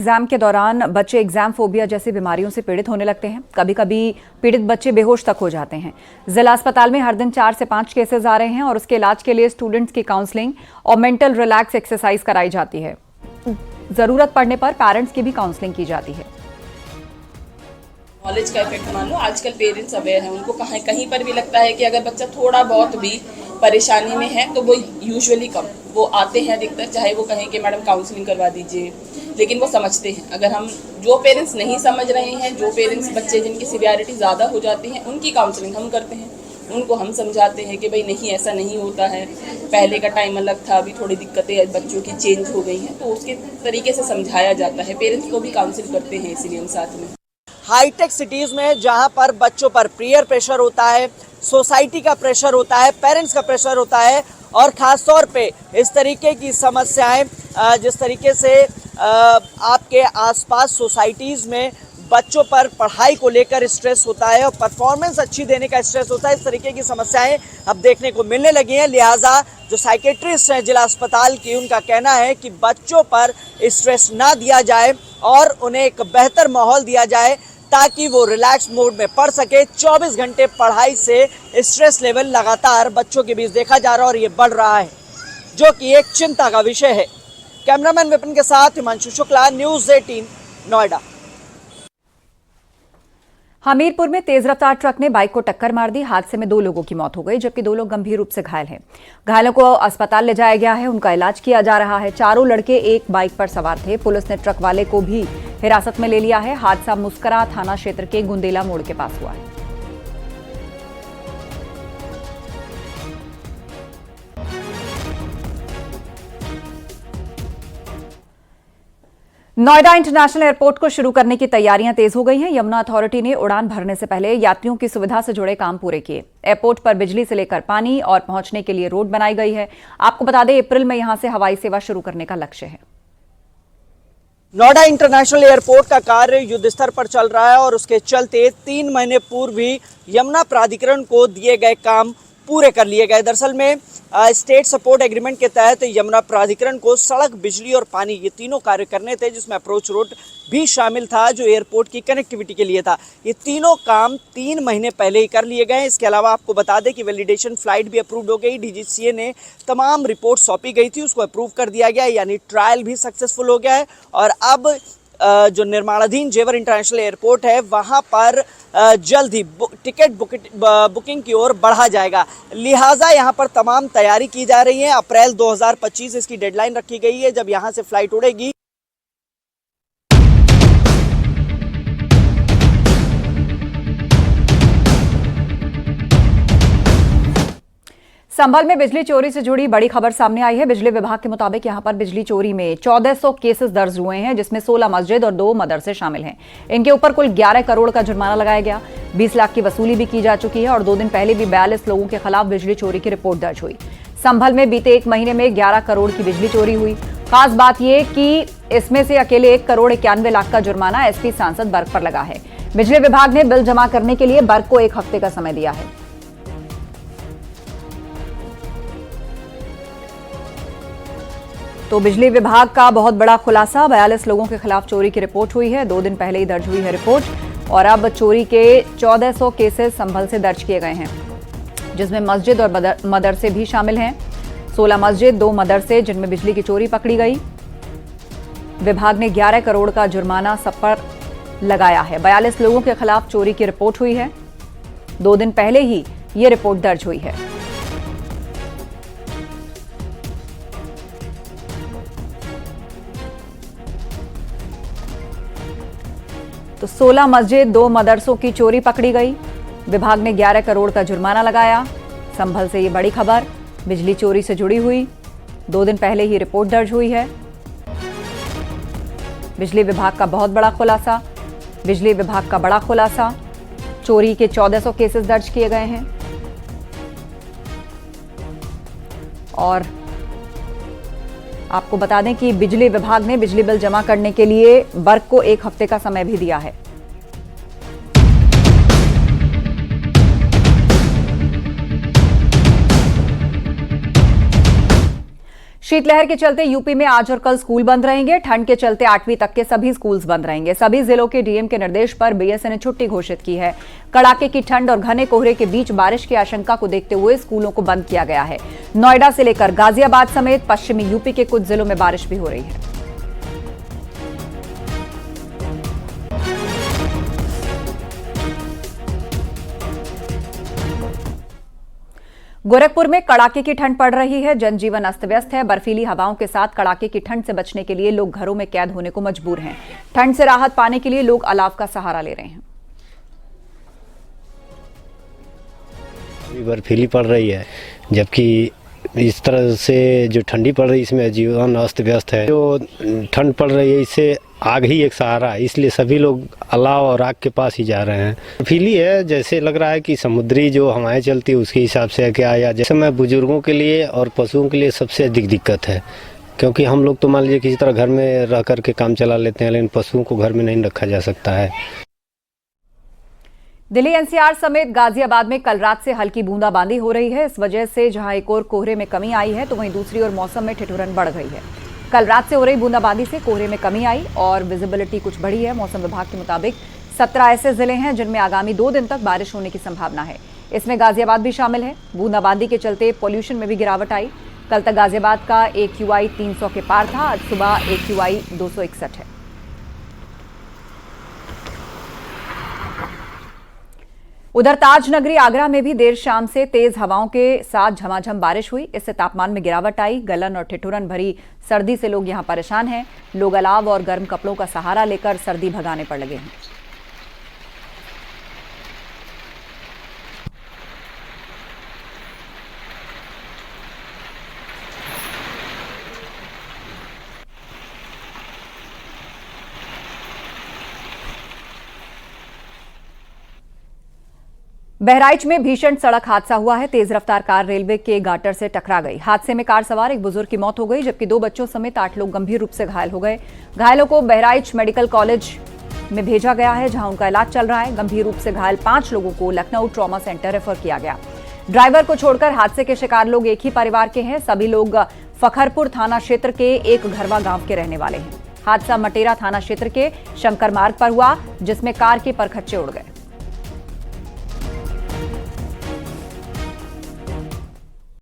Exam के दौरान बच्चे एग्जाम फोबिया जैसी बीमारियों से पीड़ित होने लगते हैं। कभी कभी पीड़ित बच्चे बेहोश तक हो जाते हैं। जिला अस्पताल में हर दिन 4 से 5 केसेस आ रहे हैं और उसके इलाज के लिए स्टूडेंट्स की काउंसलिंग और मेंटल रिलैक्स एक्सरसाइज कराई जाती है। जरूरत पड़ने पर पेरेंट्स की भी काउंसलिंग की जाती है। नॉलेज का इफेक्ट मान लो, आजकल पेरेंट्स अवेयर हैं, उनको कहीं पर भी लगता है कि अगर बच्चा थोड़ा बहुत भी परेशानी में है तो वो यूजुअली कम वो आते हैं अधिकतर, चाहे वो कहें कि मैडम काउंसलिंग करवा दीजिए, लेकिन वो समझते हैं। अगर हम जो पेरेंट्स नहीं समझ रहे हैं, जो पेरेंट्स बच्चे जिनकी सीवियरिटी ज़्यादा हो जाती है, उनकी काउंसलिंग हम करते हैं। उनको हम समझाते हैं कि भाई नहीं, ऐसा नहीं होता है, पहले का टाइम अलग था, अभी थोड़ी दिक्कतें बच्चों की चेंज हो गई हैं, तो उसके तरीके से समझाया जाता है। पेरेंट्स को भी काउंसिल करते हैं, इसीलिए हम साथ में। हाईटेक सिटीज में जहां पर बच्चों पर पीयर प्रेशर होता है, सोसाइटी का प्रेशर होता है, पेरेंट्स का प्रेशर होता है और ख़ास तौर पे इस तरीके की समस्याएं जिस तरीके से आपके आसपास सोसाइटीज़ में बच्चों पर पढ़ाई को लेकर स्ट्रेस होता है और परफॉर्मेंस अच्छी देने का स्ट्रेस होता है, इस तरीके की समस्याएं अब देखने को मिलने लगी हैं। लिहाजा जो साइकेट्रिस्ट हैं जिला अस्पताल की, उनका कहना है कि बच्चों पर स्ट्रेस ना दिया जाए और उन्हें एक बेहतर माहौल दिया जाए ताकि वो रिलैक्स मोड में पढ़ सके। 24 घंटे पढ़ाई से स्ट्रेस लेवल लगातार बच्चों के बीच देखा जा रहा है और ये बढ़ रहा है, जो कि एक चिंता का विषय है। कैमरामैन विपिन के साथ हिमांशु शुक्ला, न्यूज़ 18 नोएडा। हमीरपुर में तेज रफ्तार ट्रक ने बाइक को टक्कर मार दी। हादसे में 2 लोगों की मौत हो गई, जबकि 2 लोग गंभीर रूप से घायल हैं। घायलों को अस्पताल ले जाया गया है, उनका इलाज किया जा रहा है। चारों लड़के एक बाइक पर सवार थे। पुलिस ने ट्रक वाले को भी हिरासत में ले लिया है। हादसा मुस्करा थाना क्षेत्र के गुंदेला मोड़ के पास हुआ है। नोएडा इंटरनेशनल एयरपोर्ट को शुरू करने की तैयारियां तेज हो गई हैं। यमुना अथॉरिटी ने उड़ान भरने से पहले यात्रियों की सुविधा से जुड़े काम पूरे किए। एयरपोर्ट पर बिजली से लेकर पानी और पहुंचने के लिए रोड बनाई गई है। आपको बता दें, अप्रैल में यहां से हवाई सेवा शुरू करने का लक्ष्य है। नोएडा इंटरनेशनल एयरपोर्ट का कार्य युद्ध स्तर पर चल रहा है और उसके चलते 3 महीने पूर्व ही यमुना प्राधिकरण को दिए गए काम पूरे कर लिए गए। दरअसल में स्टेट सपोर्ट एग्रीमेंट के तहत यमुना प्राधिकरण को सड़क, बिजली और पानी, ये तीनों कार्य करने थे, जिसमें अप्रोच रोड भी शामिल था जो एयरपोर्ट की कनेक्टिविटी के लिए था। ये तीनों काम 3 महीने पहले ही कर लिए गए। इसके अलावा आपको बता दें कि वैलिडेशन फ्लाइट भी अप्रूव हो गई। डीजीसीए ने तमाम रिपोर्ट सौंपी गई थी, उसको अप्रूव कर दिया गया, यानी ट्रायल भी सक्सेसफुल हो गया है। और अब जो निर्माणाधीन जेवर इंटरनेशनल एयरपोर्ट है, वहाँ पर जल्द ही टिकट बुकिंग की ओर बढ़ा जाएगा। लिहाजा यहाँ पर तमाम तैयारी की जा रही है। अप्रैल 2025 इसकी डेडलाइन रखी गई है जब यहाँ से फ्लाइट उड़ेगी। संभल में बिजली चोरी से जुड़ी बड़ी खबर सामने आई है। बिजली विभाग के मुताबिक यहां पर बिजली चोरी में 1400 केसेस दर्ज हुए हैं, जिसमें 16 मस्जिद और 2 मदरसे शामिल हैं। इनके ऊपर कुल 11 करोड़ का जुर्माना लगाया गया। 20 लाख की वसूली भी की जा चुकी है और 2 दिन पहले भी 42 लोगों के खिलाफ बिजली चोरी की रिपोर्ट दर्ज हुई। संभल में बीते 1 महीने में 11 करोड़ की बिजली चोरी हुई। खास बात यह कि इसमें से अकेले 1 करोड़ 91 लाख का जुर्माना एसपी सांसद बर्ग पर लगा है। बिजली विभाग ने बिल जमा करने के लिए बर्ग को 1 हफ्ते का समय दिया है। तो बिजली विभाग का बहुत बड़ा खुलासा, 42 लोगों के खिलाफ चोरी की रिपोर्ट हुई है। 2 दिन पहले ही दर्ज हुई है रिपोर्ट और अब चोरी के 1400 केसेस संभल से दर्ज किए गए हैं, जिसमें मस्जिद और मदरसे भी शामिल हैं। 16 मस्जिद, 2 मदरसे जिनमें बिजली की चोरी पकड़ी गई। विभाग ने 11 करोड़ का जुर्माना सब पर लगाया है। 42 लोगों के खिलाफ चोरी की रिपोर्ट हुई है। 2 दिन पहले ही ये रिपोर्ट दर्ज हुई है। तो 16 मस्जिद, 2 मदरसों की चोरी पकड़ी गई। विभाग ने 11 करोड़ का जुर्माना लगाया। संभल से ये बड़ी खबर बिजली चोरी से जुड़ी हुई। 2 दिन पहले ही रिपोर्ट दर्ज हुई है। बिजली विभाग का बहुत बड़ा खुलासा, बिजली विभाग का बड़ा खुलासा। चोरी के 1400 केसेस दर्ज किए गए हैं और आपको बता दें कि बिजली विभाग ने बिजली बिल जमा करने के लिए बर्ग को 1 हफ्ते का समय भी दिया है। शीतलहर के चलते यूपी में आज और कल स्कूल बंद रहेंगे। ठंड के चलते 8वीं तक के सभी स्कूल्स बंद रहेंगे। सभी जिलों के डीएम के निर्देश पर बीएसए ने छुट्टी घोषित की है। कड़ाके की ठंड और घने कोहरे के बीच बारिश की आशंका को देखते हुए स्कूलों को बंद किया गया है। नोएडा से लेकर गाजियाबाद समेत पश्चिमी यूपी के कुछ जिलों में बारिश भी हो रही है। गोरखपुर में कड़ाके की ठंड पड़ रही है। जनजीवन अस्त व्यस्त है। बर्फीली हवाओं के साथ कड़ाके की ठंड से बचने के लिए लोग घरों में कैद होने को मजबूर हैं। ठंड से राहत पाने के लिए लोग अलाव का सहारा ले रहे हैं। बर्फीली पड़ रही है, जबकि इस तरह से जो ठंडी पड़ रही है इसमें जीवन अस्त व्यस्त है। जो ठंड पड़ रही है इससे आग ही एक सहारा है, इसलिए सभी लोग अलाव और आग के पास ही जा रहे हैं। बर्फीली है, जैसे लग रहा है कि समुद्री जो हवाएं चलती है उसके हिसाब से क्या, या जैसे मैं बुजुर्गों के लिए और पशुओं के लिए सबसे अधिक दिक्कत है, क्योंकि हम लोग तो मान लीजिए किसी तरह घर में रह करके काम चला लेते हैं, लेकिन पशुओं को घर में नहीं रखा जा सकता है। दिल्ली एनसीआर समेत गाजियाबाद में कल रात से हल्की बूंदाबांदी हो रही है। इस वजह से जहां एक और कोहरे में कमी आई है तो वहीं दूसरी ओर मौसम में ठिठुरन बढ़ गई है। कल रात से हो रही बूंदाबांदी से कोहरे में कमी आई और विजिबिलिटी कुछ बढ़ी है। मौसम विभाग के मुताबिक 17 ऐसे जिले हैं जिनमें आगामी 2 दिन तक बारिश होने की संभावना है। इसमें गाजियाबाद भी शामिल है। बूंदाबांदी के चलते पॉल्यूशन में भी गिरावट आई। कल तक गाजियाबाद का AQI 300 के पार था। आज सुबह AQI 261 है। उधर ताज नगरी आगरा में भी देर शाम से तेज हवाओं के साथ झमाझम बारिश हुई। इससे तापमान में गिरावट आई। गलन और ठिठुरन भरी सर्दी से लोग यहां परेशान हैं। लोग अलाव और गर्म कपड़ों का सहारा लेकर सर्दी भगाने पर लगे हैं। बहराइच में भीषण सड़क हादसा हुआ है। तेज रफ्तार कार रेलवे के गाटर से टकरा गई। हादसे में कार सवार एक बुजुर्ग की मौत हो गई, जबकि 2 बच्चों समेत 8 लोग गंभीर रूप से घायल हो गए। घायलों को बहराइच मेडिकल कॉलेज में भेजा गया है, जहां उनका इलाज चल रहा है। गंभीर रूप से घायल 5 लोगों को लखनऊ ट्रॉमा सेंटर रेफर किया गया। ड्राइवर को छोड़कर हादसे के शिकार लोग एक ही परिवार के हैं। सभी लोग फखरपुर थाना क्षेत्र के एक घरवा गांव के रहने वाले हैं। हादसा मटेरा थाना क्षेत्र के शंकर मार्ग पर हुआ, जिसमें कार के परखच्चे उड़ गए।